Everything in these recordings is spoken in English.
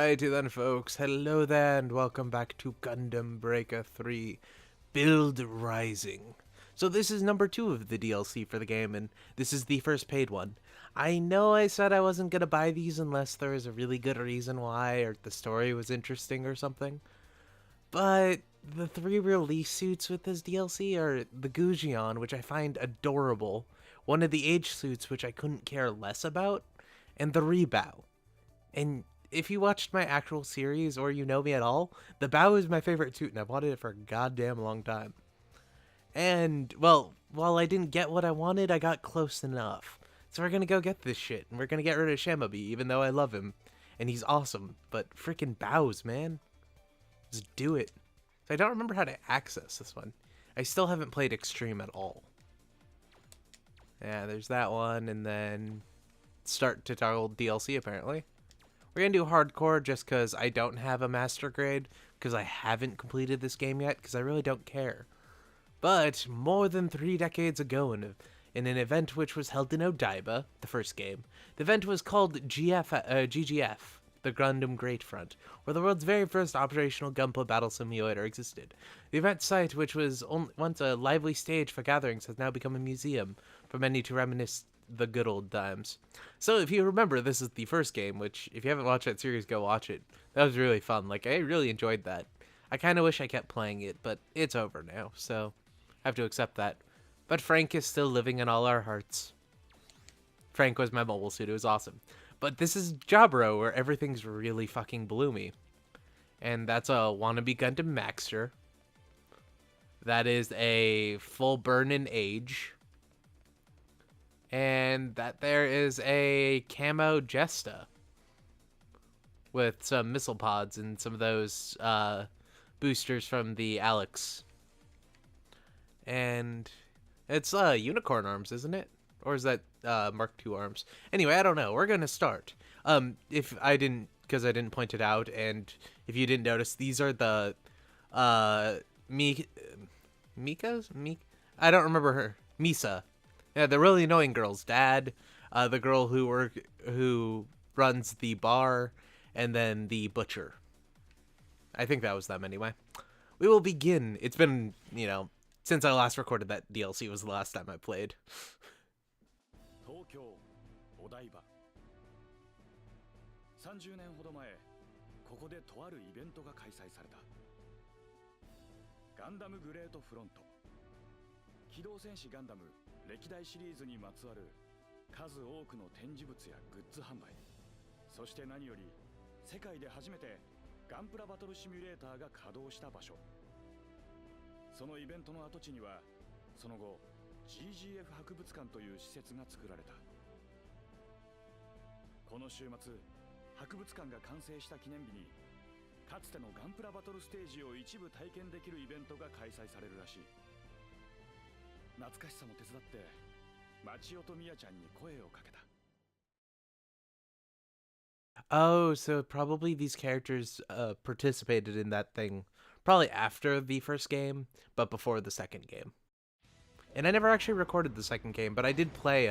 Alrighty then, folks. Hello there, and welcome back to Gundam Breaker 3 Build Rising. So this is number 2 of the DLC for the game, and this is the first paid one. I know I said I wasn't going to buy these unless there was a really good reason why, or the story was interesting or something. But the 3 release suits with this DLC are the Guison, which I find adorable, one of the age suits which I couldn't care less about, and the Rebawoo. And if you watched my actual series or you know me at all, the Bow is my favorite suit, and I've wanted it for a goddamn long time. And, well, while I didn't get what I wanted, I got close enough. So we're gonna go get this shit, and we're gonna get rid of Shamabi, even though I love him. And he's awesome, but freaking Bows, man. Just do it. So I don't remember how to access this one. I still haven't played Extreme at all. Yeah, there's that one, and then start tutorial DLC, apparently. We're going to do hardcore just because I don't have a master grade, because I haven't completed this game yet, because I really don't care. But more than 3 decades ago in an event which was held in Odaiba, the first game, the event was called GGF, the Gundam Great Front, where the world's very first operational Gunpla battle simulator existed. The event site, which was once a lively stage for gatherings, has now become a museum for many to reminisce the good old times. So if you remember, this is the first game, which if you haven't watched that series, go watch it. That was really fun. Like, I really enjoyed that. I kind of wish I kept playing it, but it's over now, so I have to accept that. But Frank is still living in all our hearts. Frank was my mobile suit. It was awesome. But this is Jabro, where everything's really fucking bloomy. And that's a wannabe Gundam Maxter. That is a full burn-in age. And that there is a camo Jesta with some missile pods and some of those boosters from the Alex. And it's unicorn arms, isn't it? Or is that Mark II arms? Anyway, I don't know. We're gonna start. Because I didn't point it out, and if you didn't notice, these are the Mika's? I don't remember her. Misa. Yeah, the really annoying girl's dad, the girl who runs the bar, and then the butcher. I think that was them anyway. We will begin. It's been, since I last recorded that DLC was the last time I played. Tokyo, Odaiba. 30年ほど前、ここでとあるイベントが開催された。ガンダムグレートフロント。機動戦士ガンダム歴代シリーズにまつわる数多くの展示物やグッズ販売、そして何より世界で初めてガンプラバトルシミュレーターが稼働した場所。そのイベントの跡地にはその後 GGF 博物館という施設が作られた。この週末、博物館が完成した記念日にかつてのガンプラバトルステージを一部体験できるイベントが開催されるらしい。懐かしさも手伝って町代とミヤちゃんに声をかけた。 Oh, so probably these characters participated in that thing probably after the first game, but before the second game. And I never actually recorded the second game, but I did play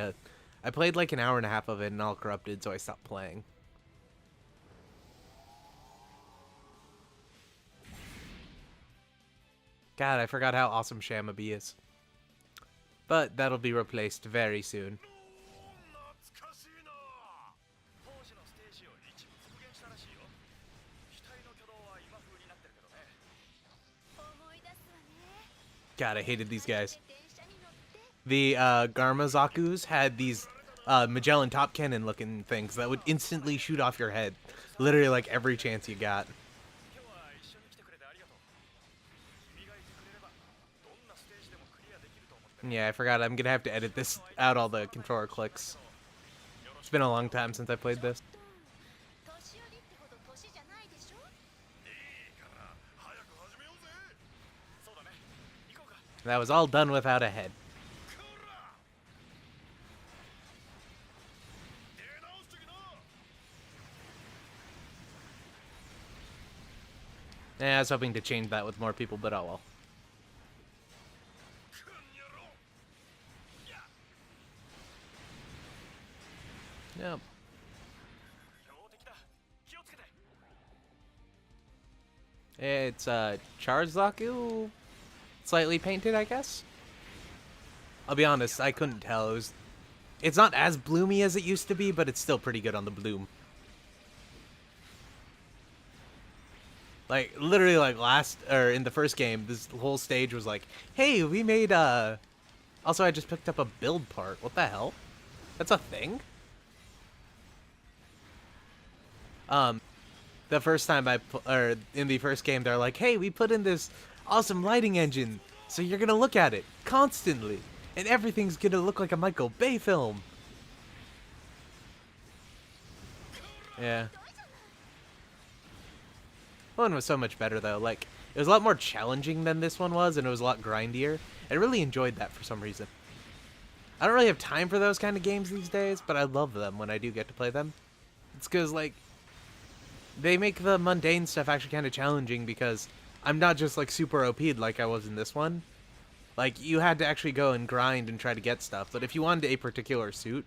I played like an hour and a half of it and all corrupted, so I stopped playing. God, I forgot how awesome Shamabi is. But that'll be replaced very soon. God, I hated these guys. The Garmazakus had these Magellan top cannon looking things that would instantly shoot off your head. Literally like every chance you got. Yeah, I forgot. I'm gonna have to edit this out, all the controller clicks. It's been a long time since I played this. That was all done without a head. Yeah, I was hoping to change that with more people, but oh well. Yep. It's Charzaku, slightly painted, I guess. I'll be honest, I couldn't tell. It's not as bloomy as it used to be, but it's still pretty good on the bloom. Like, literally, like, in the first game, this whole stage was like, hey, we made, also, I just picked up a build part. What the hell? That's a thing? The first time or in the first game, they're like, hey, we put in this awesome lighting engine, so you're gonna look at it constantly, and everything's gonna look like a Michael Bay film. Yeah. One was so much better though. Like, it was a lot more challenging than this one was, and it was a lot grindier. I really enjoyed that for some reason. I don't really have time for those kind of games these days, but I love them when I do get to play them. It's because, like, they make the mundane stuff actually kind of challenging because I'm not just, like, super OP'd like I was in this one. Like, you had to actually go and grind and try to get stuff, but if you wanted a particular suit,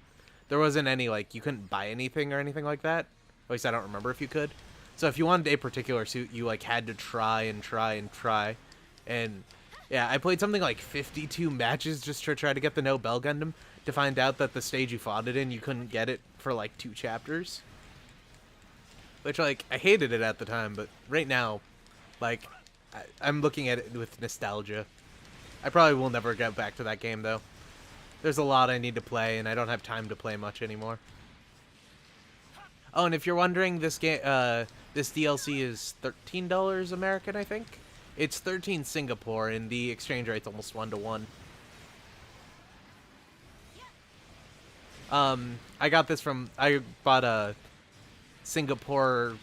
there wasn't any, like, you couldn't buy anything or anything like that. At least I don't remember if you could. So if you wanted a particular suit, you, like, had to try and try and try. And, yeah, I played something like 52 matches just to try to get the No Bell Gundam to find out that the stage you fought it in, you couldn't get it for, like, 2 chapters. Which, like, I hated it at the time, but right now, like, I'm looking at it with nostalgia. I probably will never get back to that game, though. There's a lot I need to play, and I don't have time to play much anymore. Oh, and if you're wondering, this game, this DLC is $13 American, I think. It's 13 Singapore, and the exchange rate's almost 1-to-1. I got this I bought a Singapore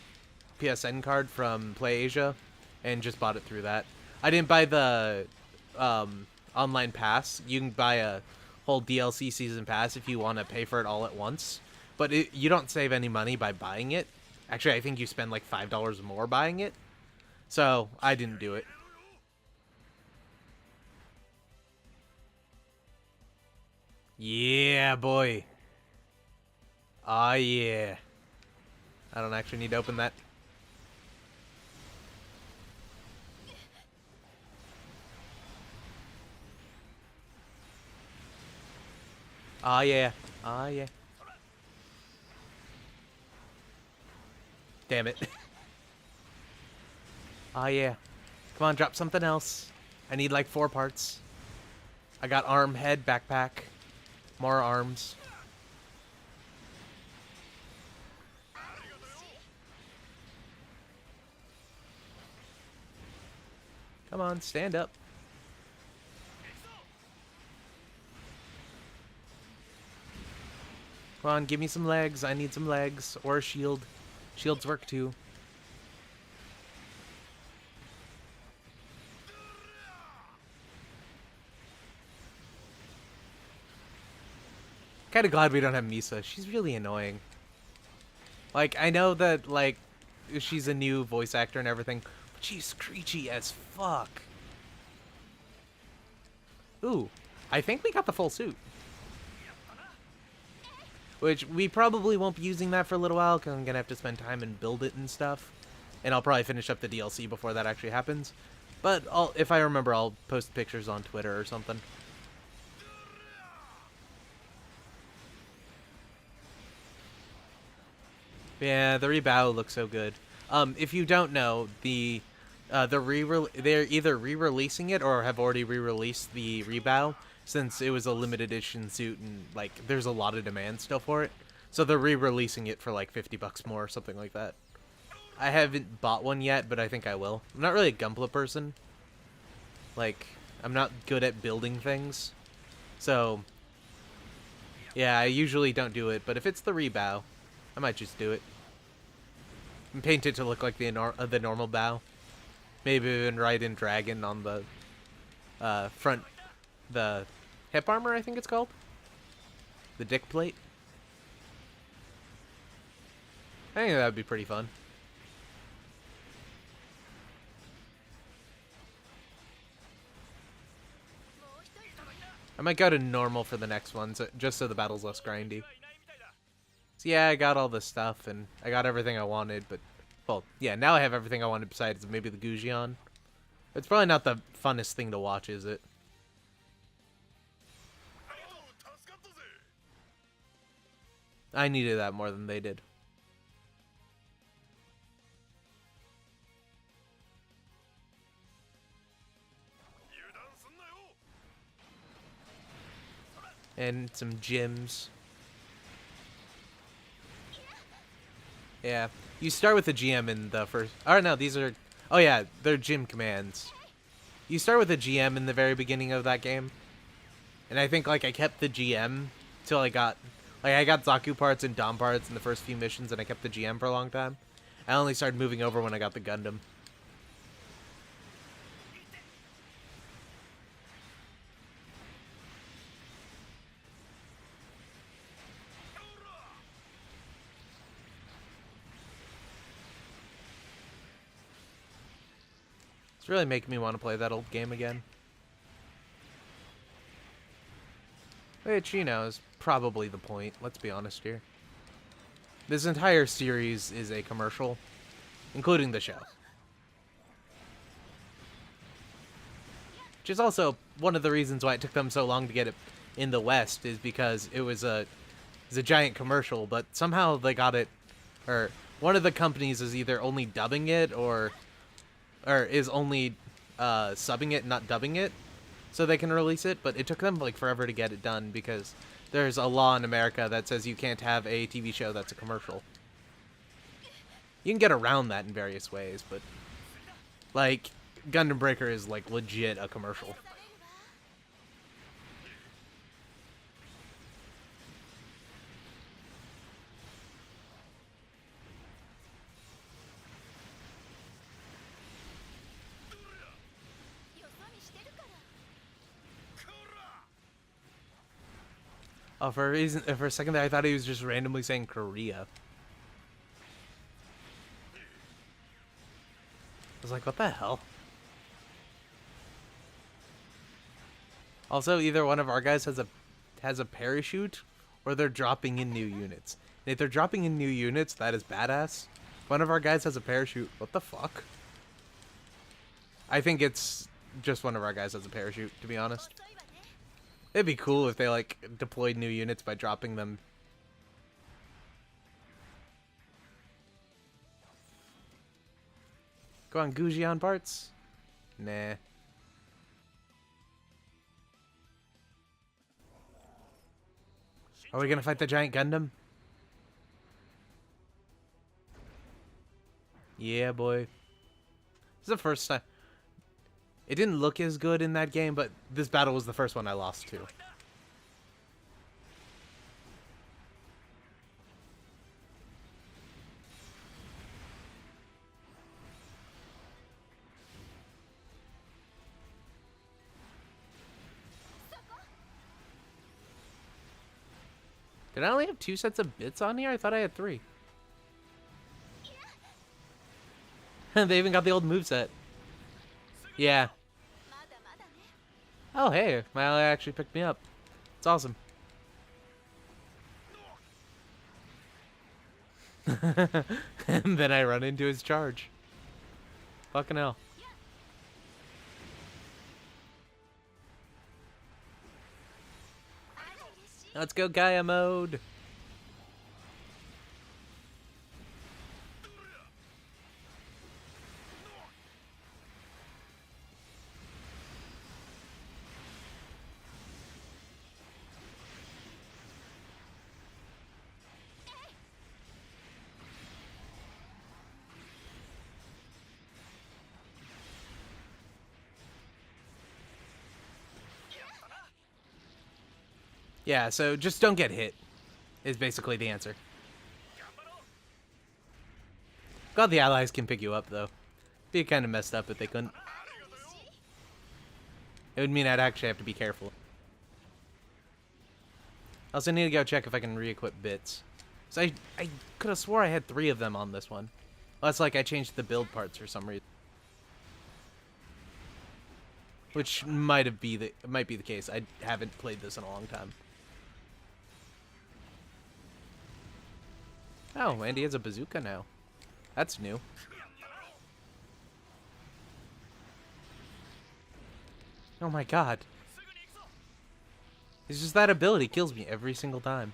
PSN card from PlayAsia, and just bought it through that. I didn't buy the online pass. You can buy a whole DLC season pass if you want to pay for it all at once. But you don't save any money by buying it. Actually, I think you spend like $5 more buying it. So, I didn't do it. Yeah, boy. Aw, yeah. I don't actually need to open that. Aw, yeah. Aw, yeah. Damn it. Aw, yeah. Come on, drop something else. I need like 4 parts. I got arm, head, backpack. More arms. Come on, stand up. Come on, give me some legs. I need some legs. Or a shield. Shields work too. Kinda glad we don't have Misa. She's really annoying. Like, I know that, like, she's a new voice actor and everything, but she's screechy as fuck. Ooh, I think we got the full suit. Which, we probably won't be using that for a little while, because I'm gonna have to spend time and build it and stuff. And I'll probably finish up the DLC before that actually happens. But, if I remember, I'll post pictures on Twitter or something. Yeah, the Rebawoo looks so good. If you don't know, they're either re-releasing it or have already re-released the Rebawoo, since it was a limited edition suit and, like, there's a lot of demand still for it. So they're re-releasing it for like $50 more or something like that. I haven't bought one yet, but I think I will. I'm not really a Gunpla person. Like, I'm not good at building things. So, yeah, I usually don't do it, but if it's the Rebawoo, I might just do it. And paint it to look like the normal bow. Maybe even write in dragon on the front, the hip armor, I think it's called. The dick plate. I think that would be pretty fun. I might go to normal for the next one, just so the battle's less grindy. So yeah, I got all the stuff, and I got everything I wanted, but Well, yeah, now I have everything I wanted besides maybe the Guison. It's probably not the funnest thing to watch, is it? I needed that more than they did. And some gyms. Yeah. You start with a GM in the first... Oh, no, these are... Oh, yeah, they're gym commands. You start with a GM in the very beginning of that game. And I think, like, I kept the GM till I got... Like, I got Zaku parts and Dom parts in the first few missions, and I kept the GM for a long time. I only started moving over when I got the Gundam. It's really making me want to play that old game again. Which, you know, is probably the point. Let's be honest here. This entire series is a commercial, including the show. Which is also one of the reasons why it took them so long to get it in the West, is because it was a giant commercial, but somehow they got it, or one of the companies is either only dubbing it or is only subbing it, not dubbing it, so they can release it. But it took them like forever to get it done because there's a law in America that says you can't have a TV show that's a commercial. You can get around that in various ways, but like Gundam Breaker is like legit a commercial. Oh, for a second there, I thought he was just randomly saying Korea. I was like, what the hell? Also, either one of our guys has a parachute, or they're dropping in new units. And if they're dropping in new units, that is badass. If one of our guys has a parachute, what the fuck? I think it's just one of our guys has a parachute, to be honest. It'd be cool if they, like, deployed new units by dropping them. Go on, Gusion parts? Nah. Are we gonna fight the giant Gundam? Yeah, boy. This is the first time. It didn't look as good in that game, but this battle was the first one I lost to. Did I only have 2 sets of bits on here? I thought I had 3. They even got the old moveset. Yeah. Oh, hey, my ally actually picked me up. It's awesome. And then I run into his charge. Fucking hell. Let's go Gaia mode. Yeah, so just don't get hit, is basically the answer. Glad the allies can pick you up, though. Be kind of messed up if they couldn't. It would mean I'd actually have to be careful. I also need to go check if I can re-equip bits. So I could have swore I had 3 of them on this one. Well, that's like I changed the build parts for some reason. Which might be the case. I haven't played this in a long time. Oh, and he has a bazooka now. That's new. Oh my god. It's just that ability kills me every single time.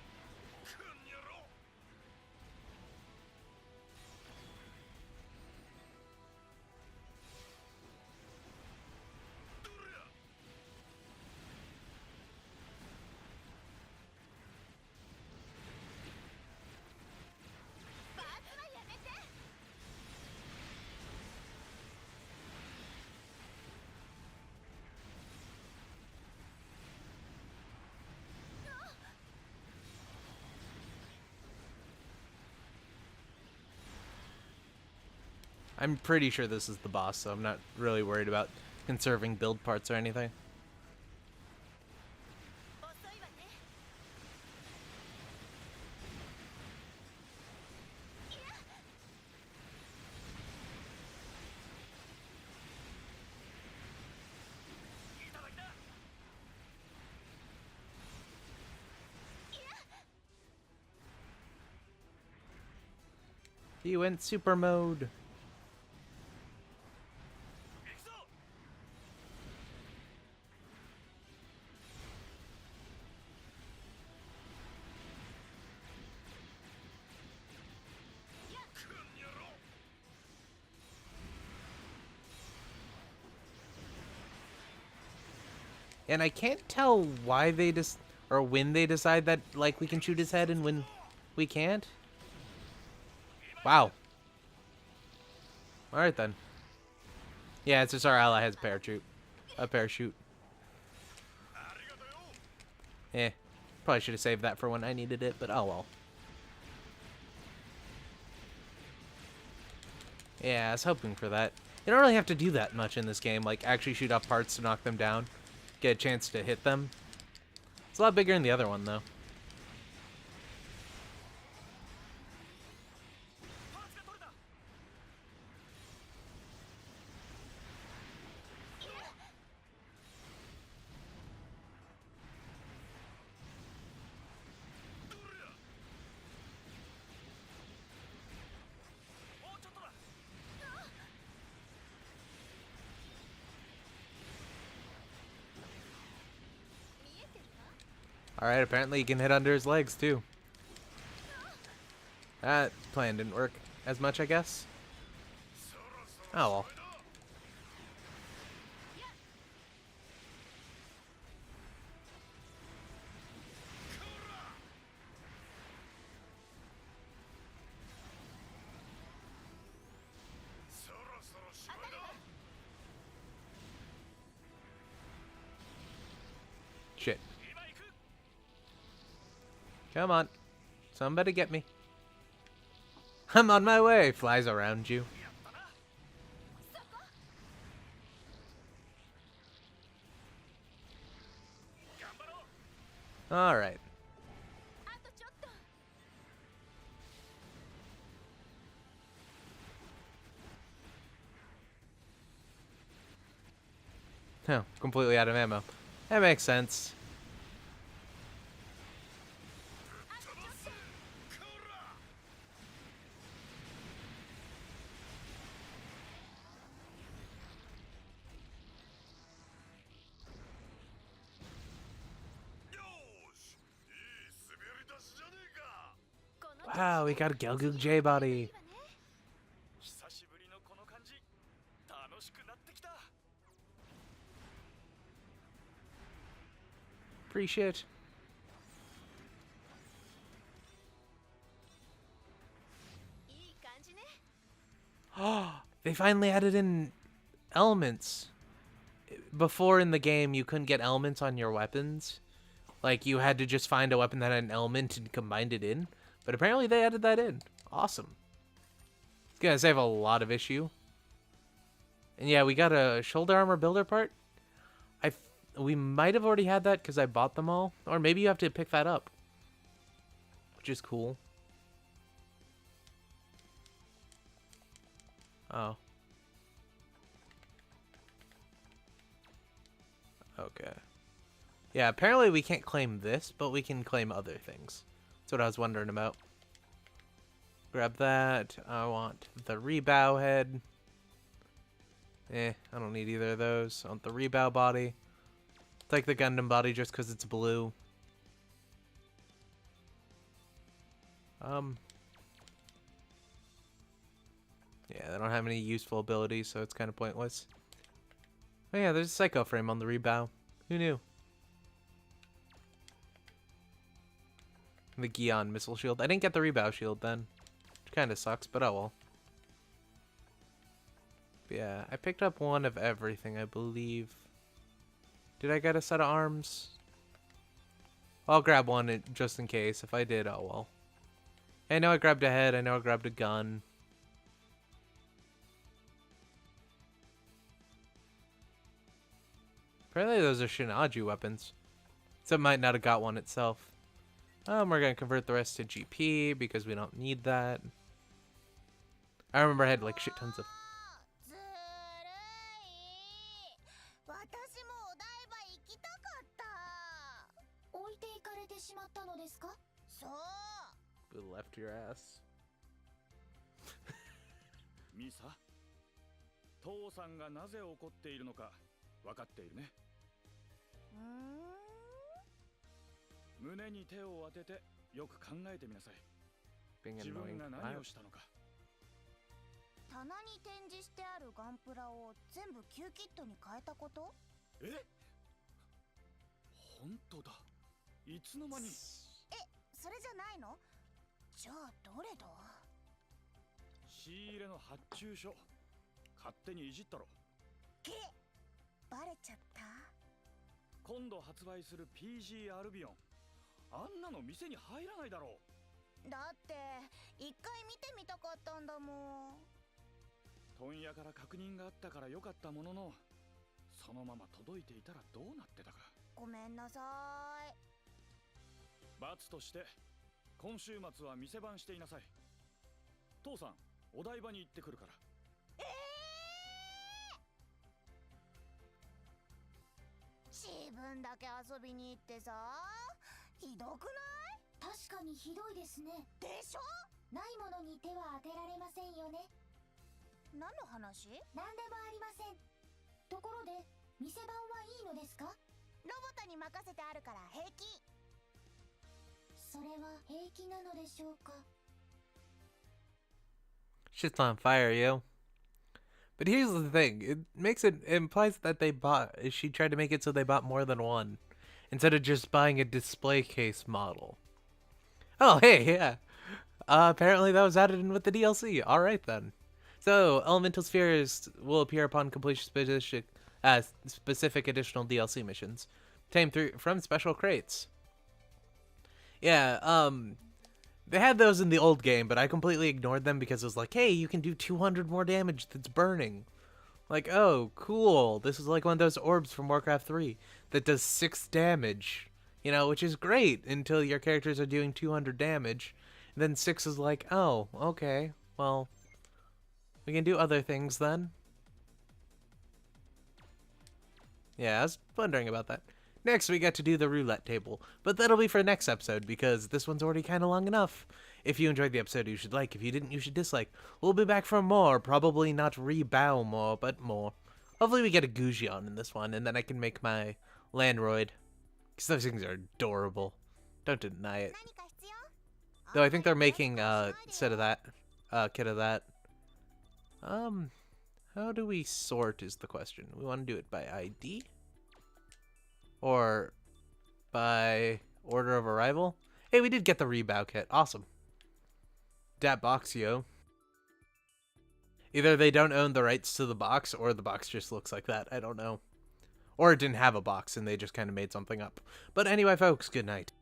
I'm pretty sure this is the boss, so I'm not really worried about conserving build parts or anything. He went super mode. And I can't tell why they or when they decide that, like, we can shoot his head and when we can't. Wow. Alright then. Yeah, it's just our ally has a parachute. A parachute. Eh. Probably should have saved that for when I needed it, but oh well. Yeah, I was hoping for that. You don't really have to do that much in this game, like actually shoot off parts to knock them down. Get a chance to hit them. It's a lot bigger in the other one, though. Alright, apparently you can hit under his legs, too. That plan didn't work as much, I guess. Oh well. Shit. Come on. Somebody get me. I'm on my way. Flies around you. Alright. Oh, completely out of ammo. That makes sense. Wow, we got a Gelgoog J-body. Appreciate. Oh, they finally added in elements. Before in the game, you couldn't get elements on your weapons. Like, you had to just find a weapon that had an element and combined it in. But apparently they added that in. Awesome. It's gonna save a lot of issue. And yeah, we got a shoulder armor builder part. We might have already had that because I bought them all. Or maybe you have to pick that up. Which is cool. Oh. Okay. Yeah, apparently we can't claim this, but we can claim other things. That's what I was wondering about. Grab that. I want the Rebawoo head. I don't need either of those. I want the Rebawoo body. Take the Gundam body just because it's blue. Yeah, they don't have any useful abilities, so it's kind of pointless. Oh yeah, there's a Psycho frame on the Rebawoo. Who knew? The Guison missile shield. I didn't get the Rebawoo shield then. Which kind of sucks, but oh well. But yeah, I picked up one of everything, I believe. Did I get a set of arms? I'll grab one just in case. If I did, oh well. I know I grabbed a head. I know I grabbed a gun. Apparently those are Shinaju weapons. So it might not have got one itself. We're going to convert the rest to GP because we don't need that. I remember I had like shit tons of... We left your ass. ミサ、父さんがなぜ怒っているのか分かっているね。胸に手を当ててよく考えてみなさい。自分が何をしたのか。棚に展示してあるガンプラを全部キューキットに変えたこと？え？本当だ。いつの間に？それじゃないの？じゃあどれだ？仕入れの発注書。勝手にいじったろ。バレちゃった。今度発売する PG アルビオン。あんなの店に入らないだろう。だって一回見てみたかったんだもん。問屋から確認があったからよかったものの、そのまま届いていたらどうなってたか。ごめんなさい。罰として今週末は店番していなさい。父さん、お台場に行ってくるから。自分だけ遊びに行ってさ、ひどくない？確かにひどいですね。でしょ？ないものに手は当てられませんよね。何の話？何でもありません。ところで、店番はいいのですか？ロボットに任せてあるから平気。それは平気なのでしょうか？ Shit's on fire, yo. But here's the thing. It implies that they bought... She tried to make it so they bought more than one. Instead of just buying a display case model. Oh, hey, yeah. Apparently that was added in with the DLC. Alright then. So, elemental spheres will appear upon completion specific additional DLC missions. Obtained from special crates. Yeah, they had those in the old game, but I completely ignored them because it was like, hey, you can do 200 more damage that's burning. Like, oh, cool. This is like one of those orbs from Warcraft 3 that does 6 damage. You know, which is great until your characters are doing 200 damage. And then 6 is like, oh, okay, well, we can do other things then. Yeah, I was wondering about that. Next, we get to do the roulette table, but that'll be for next episode because this one's already kind of long enough. If you enjoyed the episode, you should like. If you didn't, you should dislike. We'll be back for more, probably not Rebawoo more, but more. Hopefully we get a Guison in this one, and then I can make my Landroid, because those things are adorable. Don't deny it. Though I think they're making a set of that, kit of that. How do we sort is the question. We want to do it by ID? Or by order of arrival? Hey, we did get the Rebawoo kit. Awesome. Dat box, yo. Either they don't own the rights to the box, or the box just looks like that. I don't know. Or it didn't have a box, and they just kind of made something up. But anyway, folks, good night.